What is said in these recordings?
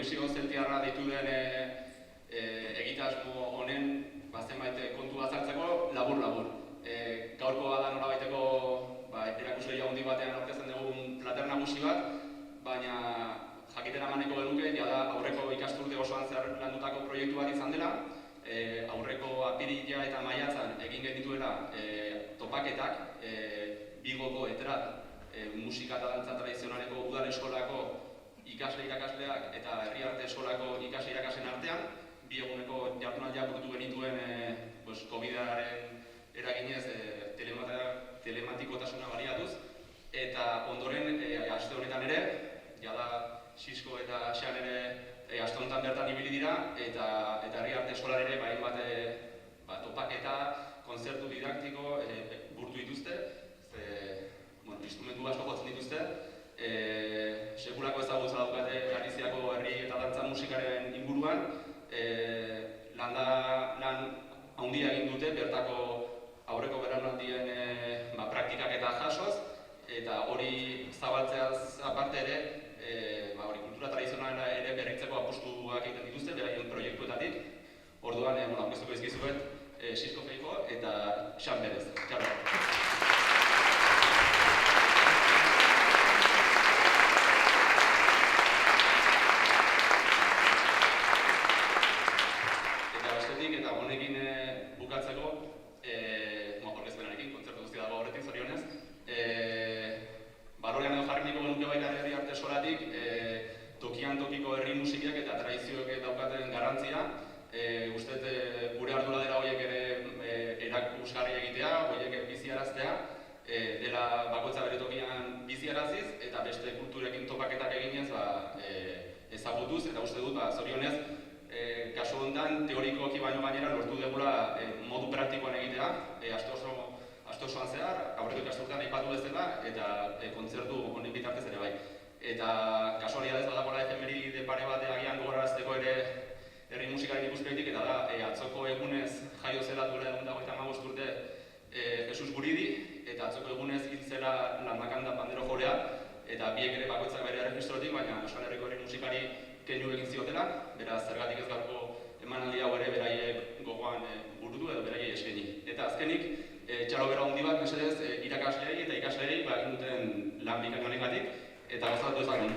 progresio zeltiarra deitu den egitasmo honen zenbait kontu azaltzeko labur-labur. Gaurkoa da norabaiteko erakusle handi batean aurkezten dugun plater nagusi bat, baina jakitera emaneko genuke jada aurreko ikasturte osoan zehar landutako proiektu bat izan dela, aurreko apirila eta maiatzan egin genituela topaketak, Bigoko Etrat, musika eta dantza tradizionaleko udal eskolako ikasle-irakasleak eta herri arte eskolako ikasle-irakasleen artean, bi eguneko jardunaldiak burutu genituen COVID-aren eraginez telematikotasuna baliatuz, eta ondoren aste honetan ere, jada Sisko eta Xean ere aste honetan bertan ibili dira, eta herri arte eskolan ere hainbat topaketa, kontzertu didaktiko burutu dituzte, instrumentu asko jotzen dituzte, sekulako ezagutza daukate Galiziako herri eta dantza musikaren inguruan, lan handia egin dute bertako aurreko belaunaldien praktikak eta jasoz, eta hori zabaltzeaz aparte ere, kultura tradizionala ere berritzeko apustuak egiten dituzte, beraien proiektuetatik. Orduan, aurkeztuko dizkizuet Sisko Feijoo eta Xan Perez. Eta honekin bukatzeko, orkezpenarekin, kontzertu guzti dago horretik zorionez, barroian edo jarri niko genuke baita herri arte esolatik, tokian tokiko herri musikak eta tradizioek daukaten garrantzia, uste gure ardura dela horiek ere erakusgarri egitea, horiek biziaraztea, dela bakoitza bere tokian biziaraziz, eta beste kulturekin topaketak eginez ezagutuz, eta uste dut zorionez, kasu honetan, teorikoki baino gainera lortu dugula modu praktikoan egitea, aste osoan zehar, aurreko ikasturtean aipatu bezala, eta kontzertu honen bitartez ere bai. Eta kasualidadez badagoela efemeride pare bat agian gogorarazteko ere herri musikaren ikuspegitik, eta da, atzoko egunez jaio zela duela 155 urte Jesus Guridi, eta atzoko egunez hil zela Landakanda pandero jolea, eta biek ere bakoitzak bere erregistrotik, baina Euskal Herriko herri musikari keinu egin ziotela, beraz zergatik ez gaurko emanaldi hau ere beraiek gogoan burutu edo beraiei eskaini. Eta azkenik, txalo bera handi bat, mesedez, irakasleei eta ikasleei egin duten lan bikain honengatik, eta gozatu ezagun.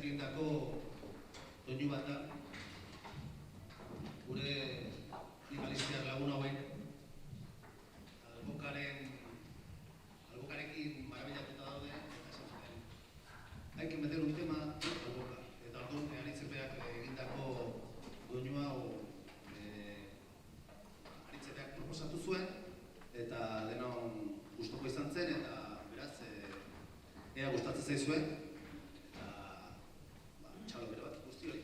egindako doinu bat da, gure finalistiar lagun hauek albokarekin maravillatuta daude, eta esan zuten, hay que meter un tema al boca, eta orduan Aritzepeak egindako doinu hau Aritzepeak proposatu zuen, eta denon gustuko izan zen, eta beraz, ea gustatzen zaizuen, eta txalo bero bat guzti hori.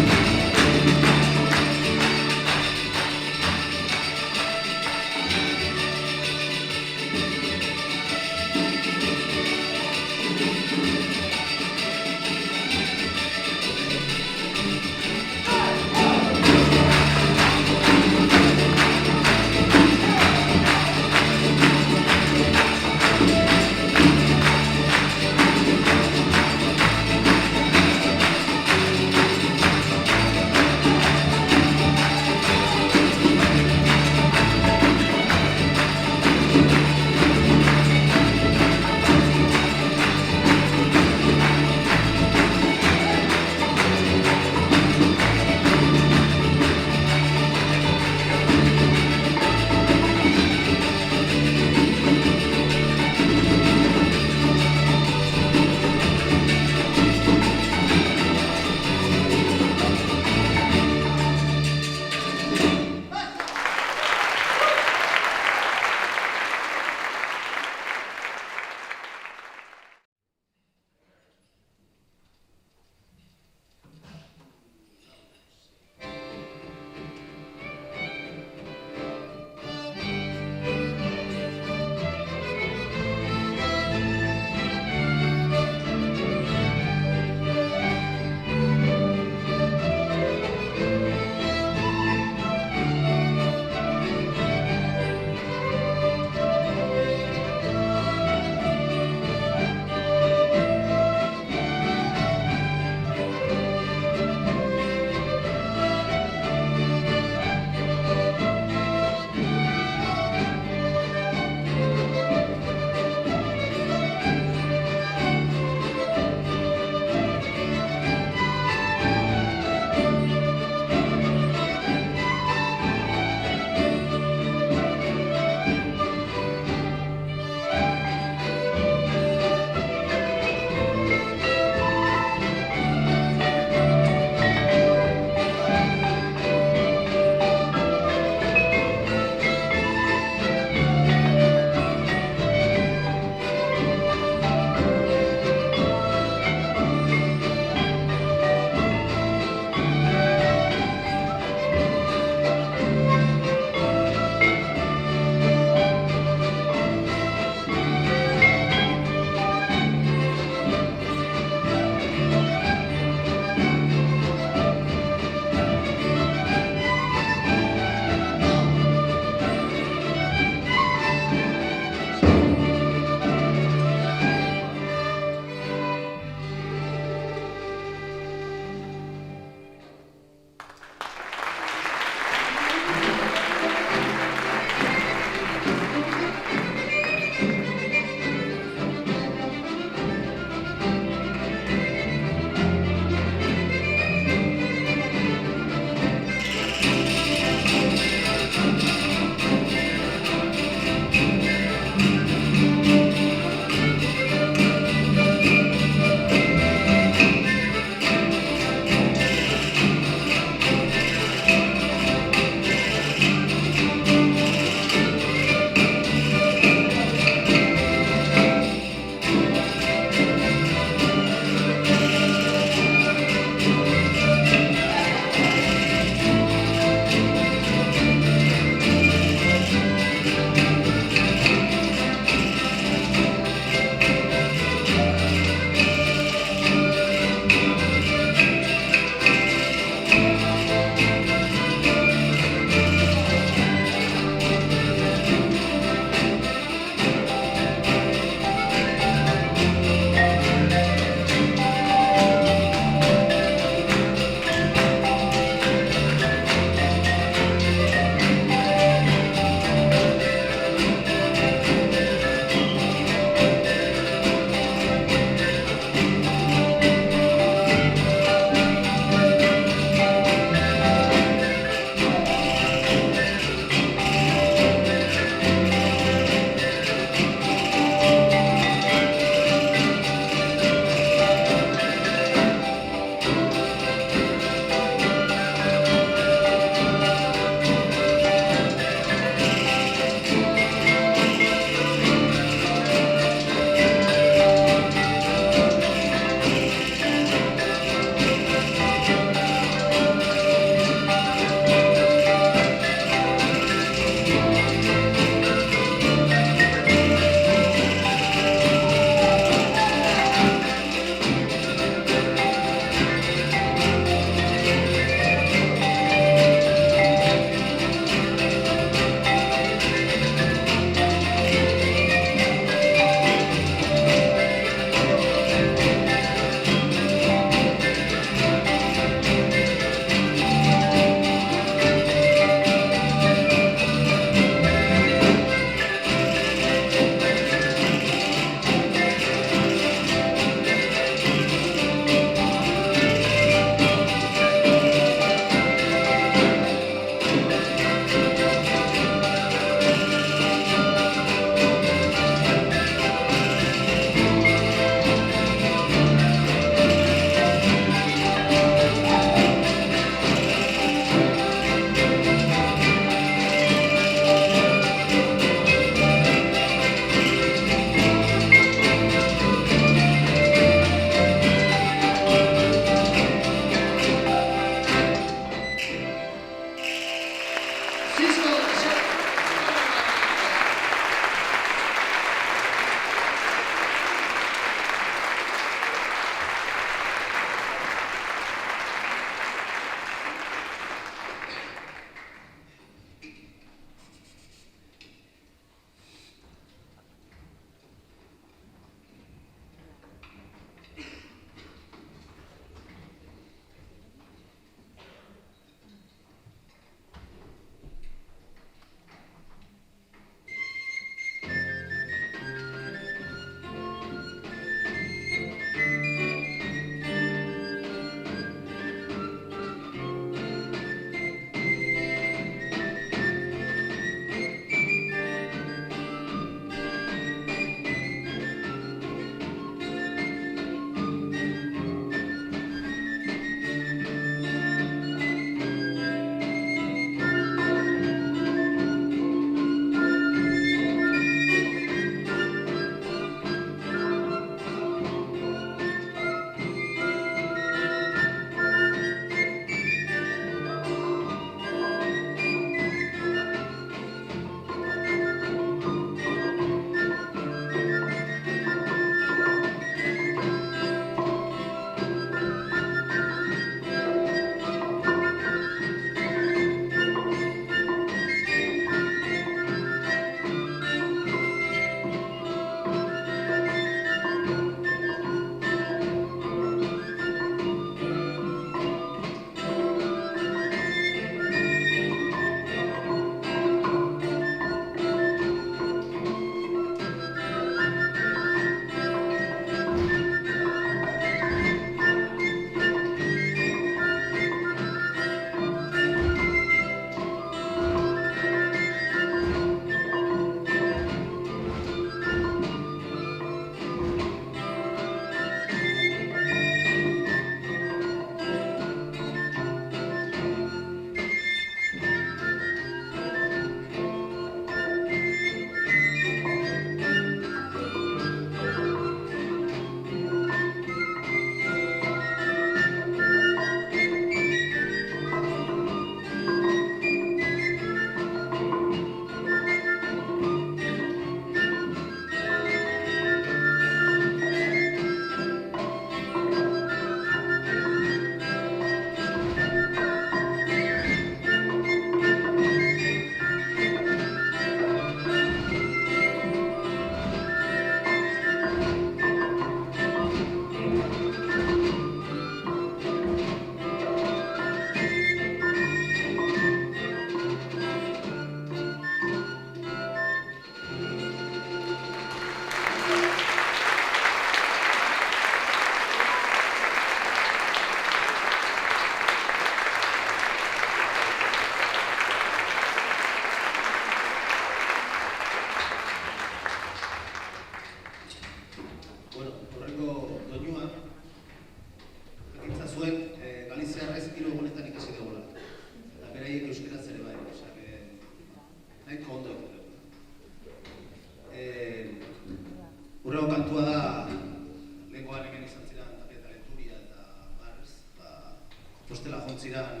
postela jontziran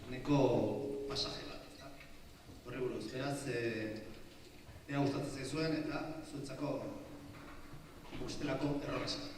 neko pasaje bat, ezta? Horri buruz, beraz, ea gustatzen zaizuen eta zuentzako postelako erroresa.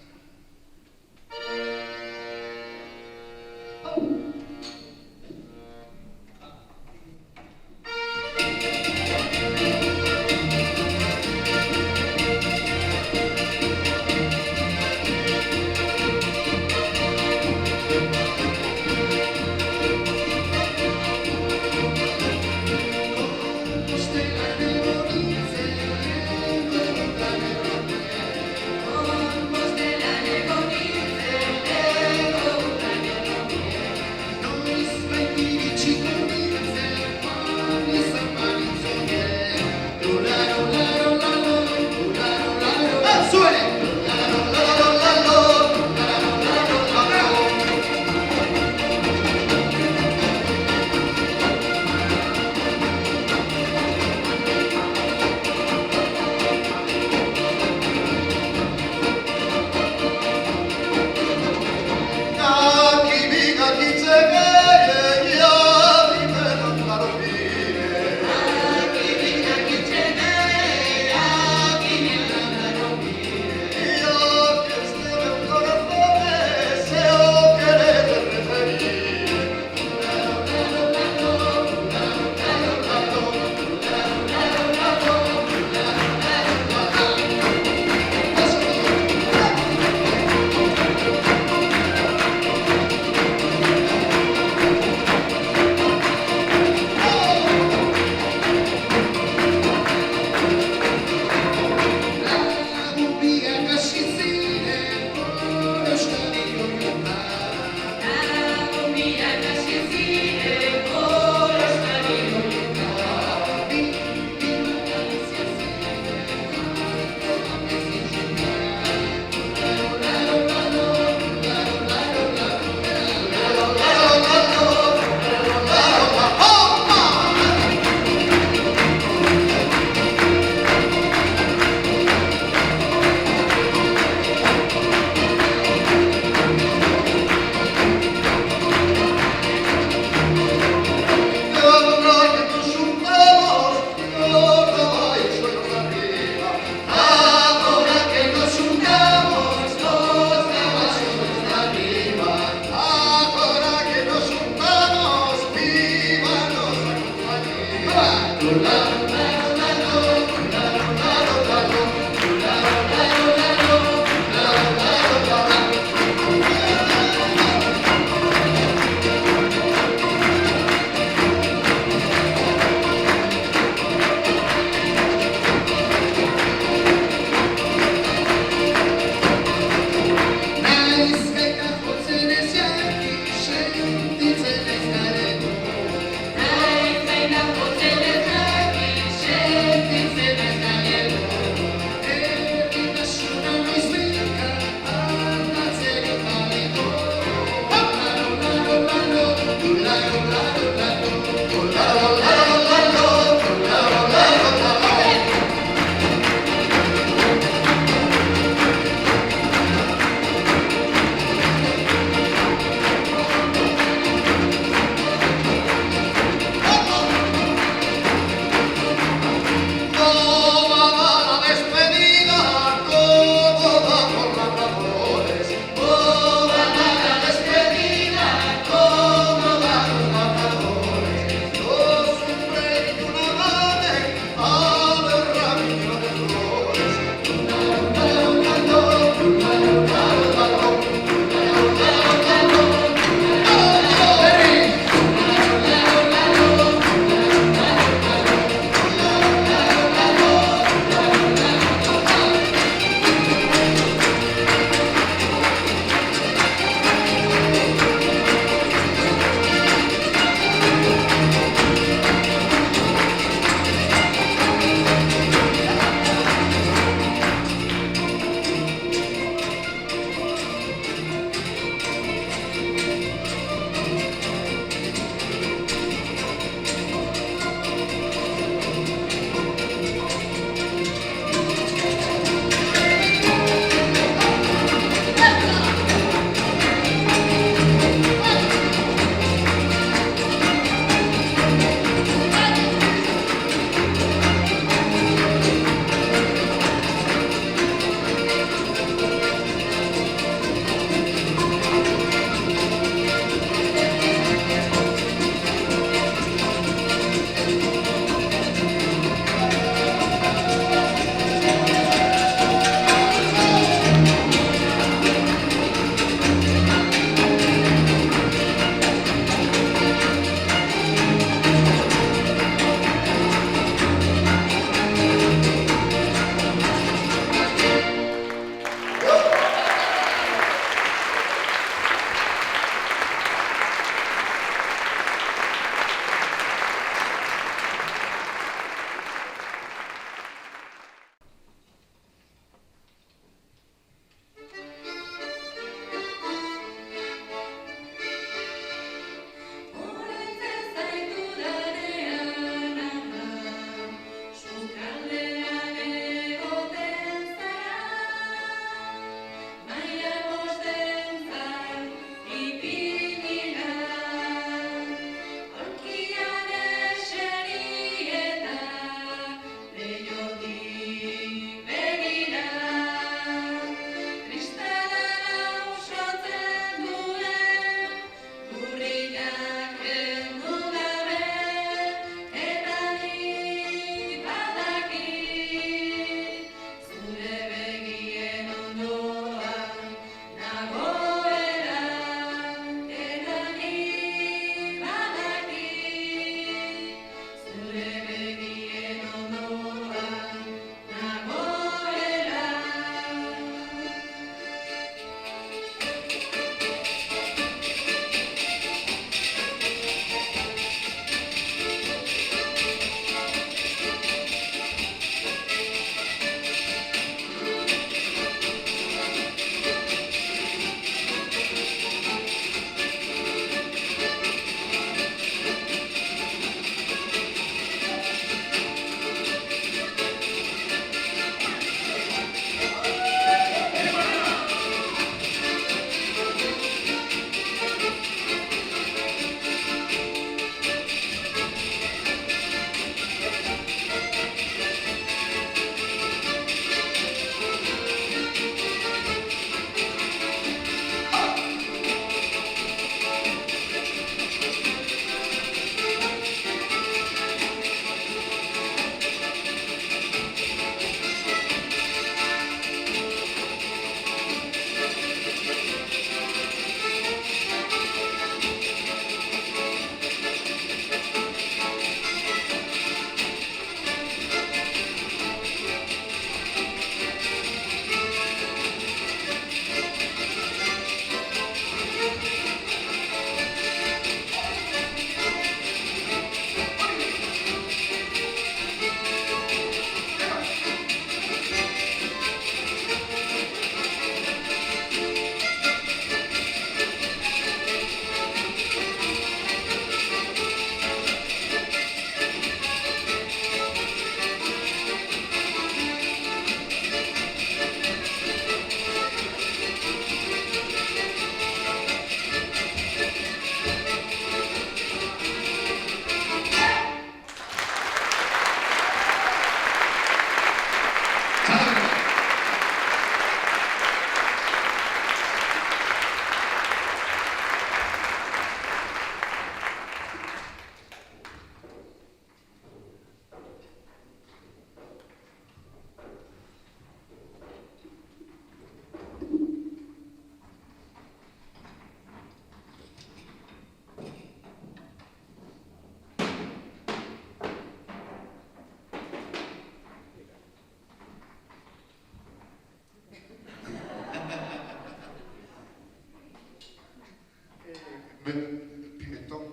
pimentón,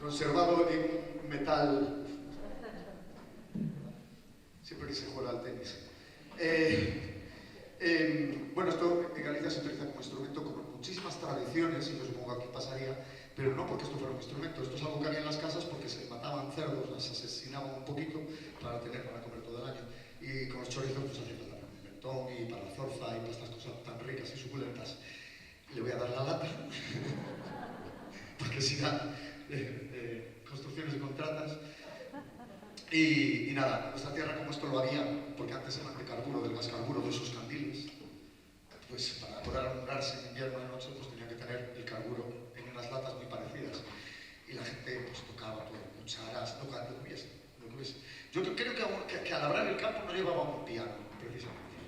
conservado en metal, siempre que se juega al tenis. Bueno, esto en Galicia se utiliza como instrumento con muchísimas tradiciones, y yo supongo que aquí pasaría, pero no porque esto fuera un instrumento, esto es algo que había en las casas porque se mataban cerdos, las asesinaban un poquito para comer todo el año, y con los chorizos pues hacía falta un pimentón y para la zorza y para estas cosas tan ricas y suculentas. Le voy a dar la lata para que sigan construcciones y contratas. Y nada, en nuestra tierra como esto lo había, porque antes eran de carburo, del gas carburo, de esos candiles, pues para poder alumbrarse en invierno de noche pues tenía que tener el carburo en unas latas muy parecidas. Y la gente pues tocaba todo, cucharas, lo que hubiese. Yo creo que al labrar el campo no llevaba un piano, precisamente.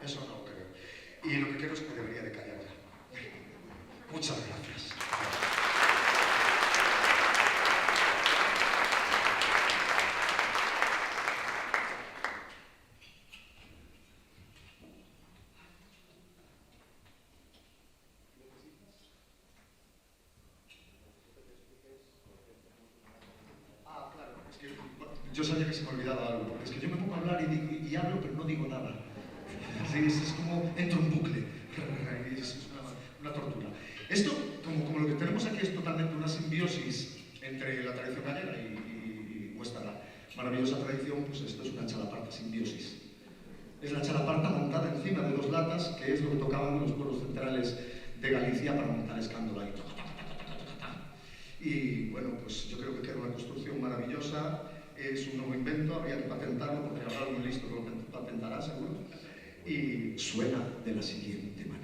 Eso no lo creo. Y lo que creo es que debería de callar ya. Muchas gracias. Yo sabía que se me olvidaba algo, porque es que yo me pongo a hablar y hablo, pero no digo nada. Sí, es como entro en bucle. Es una tortura. Esto, como lo que tenemos aquí, es totalmente una simbiosis entre la tradición gallega y vuestra maravillosa tradición, pues esto es una chalaparta, simbiosis. Es la chalaparta montada encima de dos latas, que es lo que tocaban los pueblos centrales de Galicia para montar escándalo ahí. Y bueno, pues yo creo que queda una construcción maravillosa. Es un nuevo invento, habría que patentarlo porque habrá algún listo que lo patentará seguro. Y suena de la siguiente manera.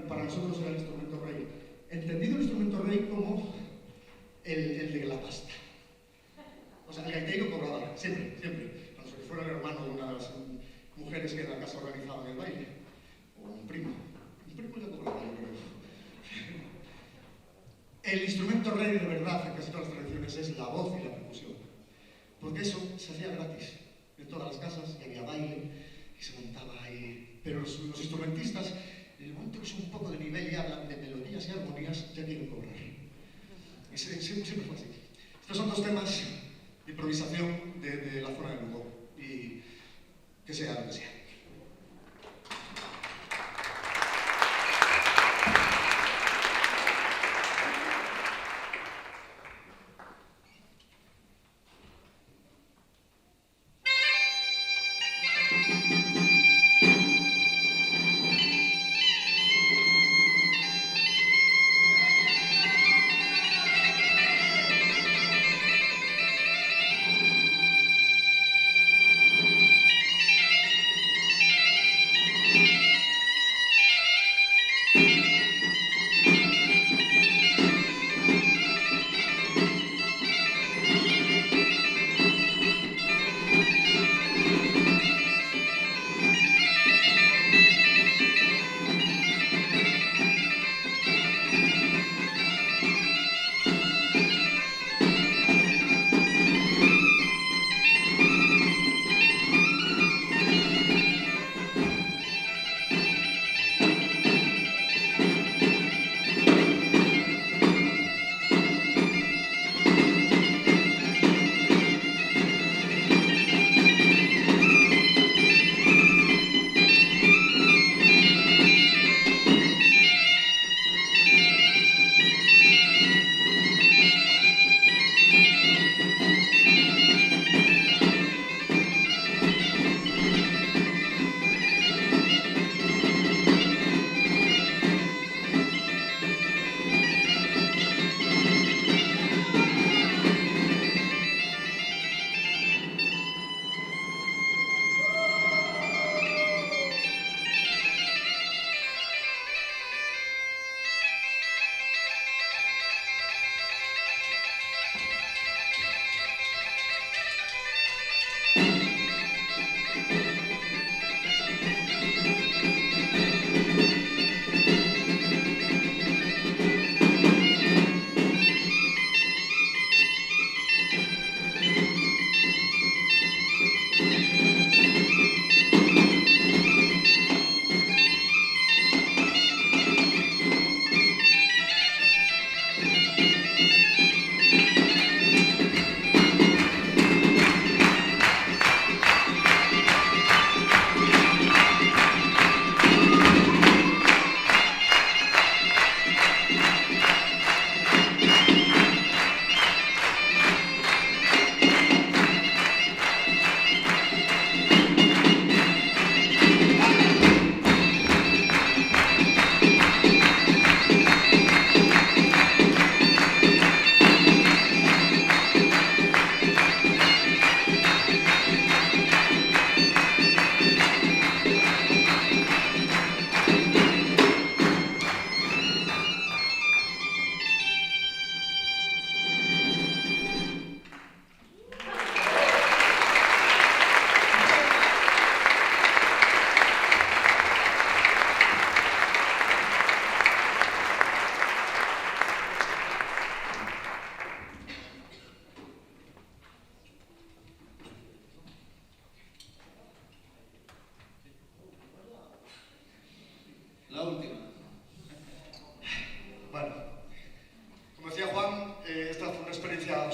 para nosotros era el instrumento rey. Entendido el instrumento rey como el de la pasta. O sea, el gaitero cobraba, siempre, siempre. A no ser que fuera el hermano de una de las mujeres que en la casa organizaban el baile. O un primo. Un primo ya cobraba, yo creo. El instrumento rey de verdad en casi todas las tradiciones es la voz y la percusión. Porque eso se hacía gratis. En todas las casas y había baile y se montaba ahí. Pero los instrumentistas, en el momento que son un poco de nivel y hablan de melodías y armonías, ya quieren cobrar. Y siempre fue así. Estos son dos temas de improvisación de la zona de Lugo. Y que sea lo que sea.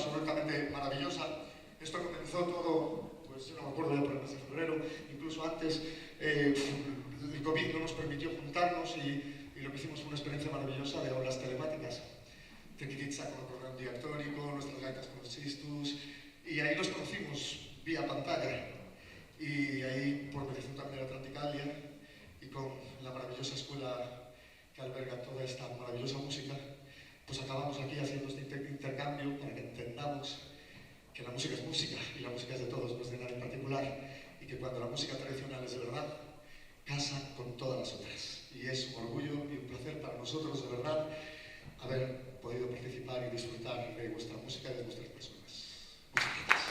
absolutamente maravillosa. Esto comenzó todo, pues yo no me acuerdo ya por el mes de febrero, incluso antes, el COVID no nos permitió juntarnos y lo que hicimos fue una experiencia maravillosa de aulas telemáticas. Tequilitza con el programa diactónico, nuestras gaitas con los chistus, y ahí nos conocimos vía pantalla. Y ahí, por mediación también de Atlanticalia, y con la maravillosa escuela que alberga toda esta maravillosa música, pues acabamos aquí haciendo este intercambio para que entendamos que la música es música y la música es de todos, no es de nadie en particular, y que cuando la música tradicional es de verdad, casa con todas las otras. y es un orgullo y un placer para nosotros, de verdad, haber podido participar y disfrutar de vuestra música y de vuestras personas. Muchas gracias.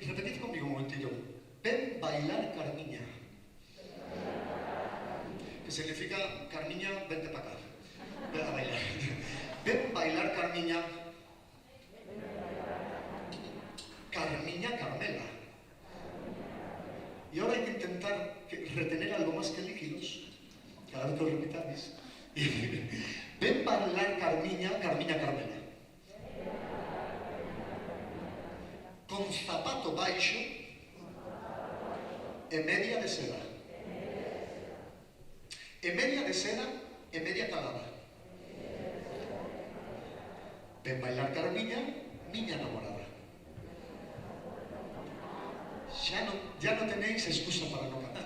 Repetid conmigo un momentillo. Ven bailar Carmiña. Que significa, Carmiña, vente para acá. Ven a bailar. Ven bailar Carmiña. Carmiña Carmela. Y ahora hay que intentar retener algo más que líquidos. Cada vez que lo repitáis. Ven bailar Carmiña, Carmiña Carmela. Con zapato baixo e media de seda. E media de seda e media calada. Ven bailar Carmiña, miña namorada. Ya no tenéis excusa para no cantar.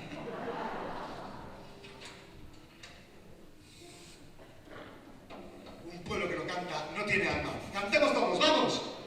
Un pueblo que no canta no tiene alma. ¡Cantemos todos! ¡Vamos!